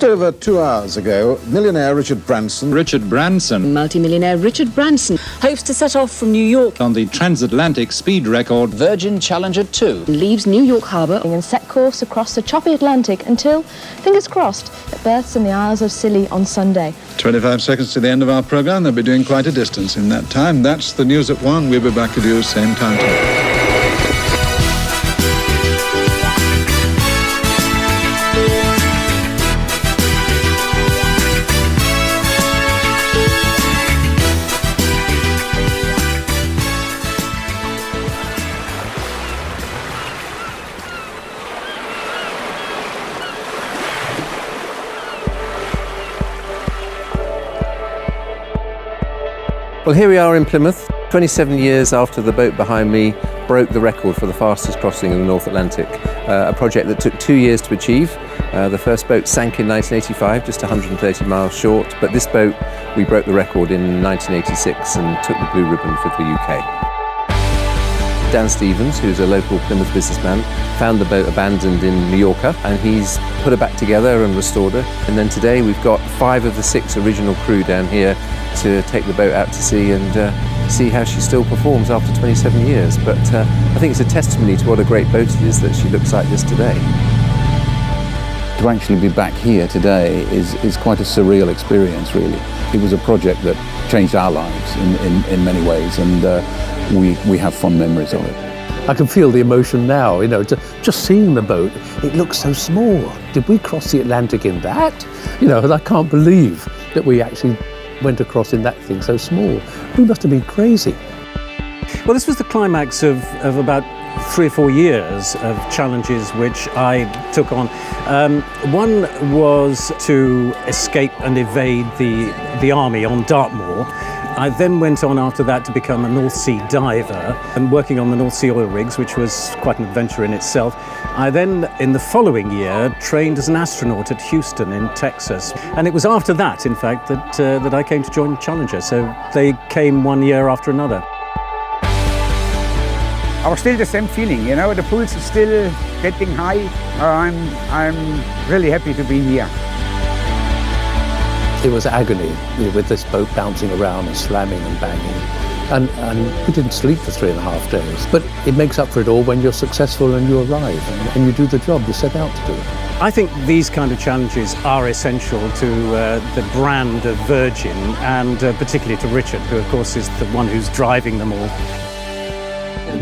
Just over 2 hours ago, millionaire Richard Branson. Multi-millionaire Richard Branson hopes to set off from New York on the transatlantic speed record Virgin Challenger 2. Leaves New York Harbour and set course across the choppy Atlantic until, fingers crossed, it berths in the Isles of Scilly on Sunday. 25 seconds to the end of our programme. They'll be doing quite a distance in that time. That's the news at 1. We'll be back with you same time tomorrow. Well, here we are in Plymouth, 27 years after the boat behind me broke the record for the fastest crossing of the North Atlantic, a project that took 2 years to achieve. The first boat sank in 1985, just 130 miles short, but this boat, we broke the record in 1986 and took the blue ribbon for the UK. Dan Stevens, who's a local Plymouth businessman, found the boat abandoned in Mallorca, and he's put her back together and restored her. And then today we've got 5 of the 6 original crew down here to take the boat out to sea and see how she still performs after 27 years. But I think it's a testimony to what a great boat it is that she looks like this today. To actually be back here today is quite a surreal experience, really. It was a project that changed our lives in many ways, and we have fond memories of it. I can feel the emotion now, just seeing the boat. It looks so small. Did we cross the Atlantic in that? And I can't believe that we actually went across in that thing so small. We must have been crazy. Well, this was the climax of about 3 or 4 years of challenges which I took on. One was to escape and evade the army on Dartmoor. I then went on after that to become a North Sea diver and working on the North Sea oil rigs, which was quite an adventure in itself. I then, in the following year, trained as an astronaut at Houston in Texas. And it was after that, in fact, that I came to join Challenger. So they came 1 year after another. I was still the same feeling, the pulse is still getting high. I'm really happy to be here. It was agony, with this boat bouncing around and slamming and banging. And we didn't sleep for 3.5 days. But it makes up for it all when you're successful and you arrive and you do the job you set out to do. I think these kind of challenges are essential to the brand of Virgin, and particularly to Richard, who of course is the one who's driving them all.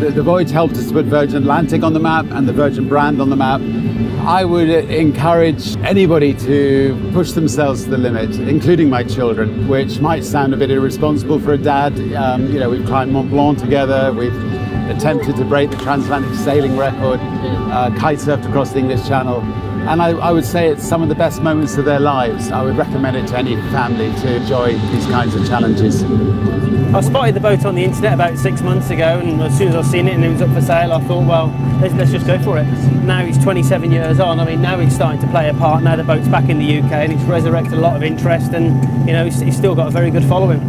The voyage helped us to put Virgin Atlantic on the map and the Virgin brand on the map. I would encourage anybody to push themselves to the limit, including my children, which might sound a bit irresponsible for a dad. We've climbed Mont Blanc together, we've attempted to break the transatlantic sailing record, kite surfed across the English Channel, and I would say it's some of the best moments of their lives. I would recommend it to any family to enjoy these kinds of challenges. I spotted the boat on the internet about 6 months ago, and as soon as I seen it and it was up for sale, I thought, well, let's just go for it. Now it's 27 years on. Now it's starting to play a part. Now the boat's back in the UK and it's resurrected a lot of interest, and it's still got a very good following.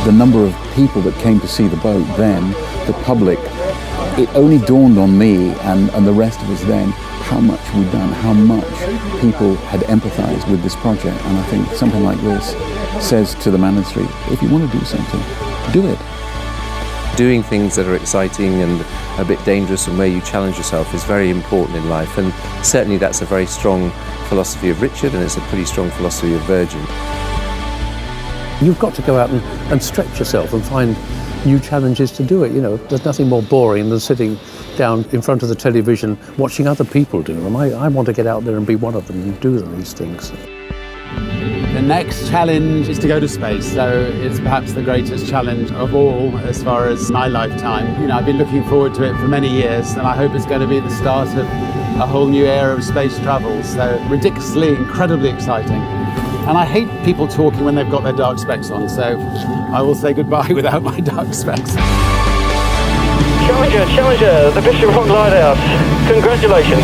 The number of people that came to see the boat then, the public, it only dawned on me and the rest of us then how much we'd done, how much people had empathised with this project. And I think something like this says to the Manor if you want to do something, do it. Doing things that are exciting and a bit dangerous and where you challenge yourself is very important in life, and certainly that's a very strong philosophy of Richard, and it's a pretty strong philosophy of Virgin. You've got to go out and stretch yourself and find new challenges to do it. There's nothing more boring than sitting down in front of the television watching other people do them. I want to get out there and be one of them and do these things. The next challenge is to go to space, so it's perhaps the greatest challenge of all as far as my lifetime. I've been looking forward to it for many years, and I hope it's going to be the start of a whole new era of space travel, so ridiculously, incredibly exciting. And I hate people talking when they've got their dark specs on, so I will say goodbye without my dark specs. Challenger, the Bishop Rock Lighthouse. Congratulations.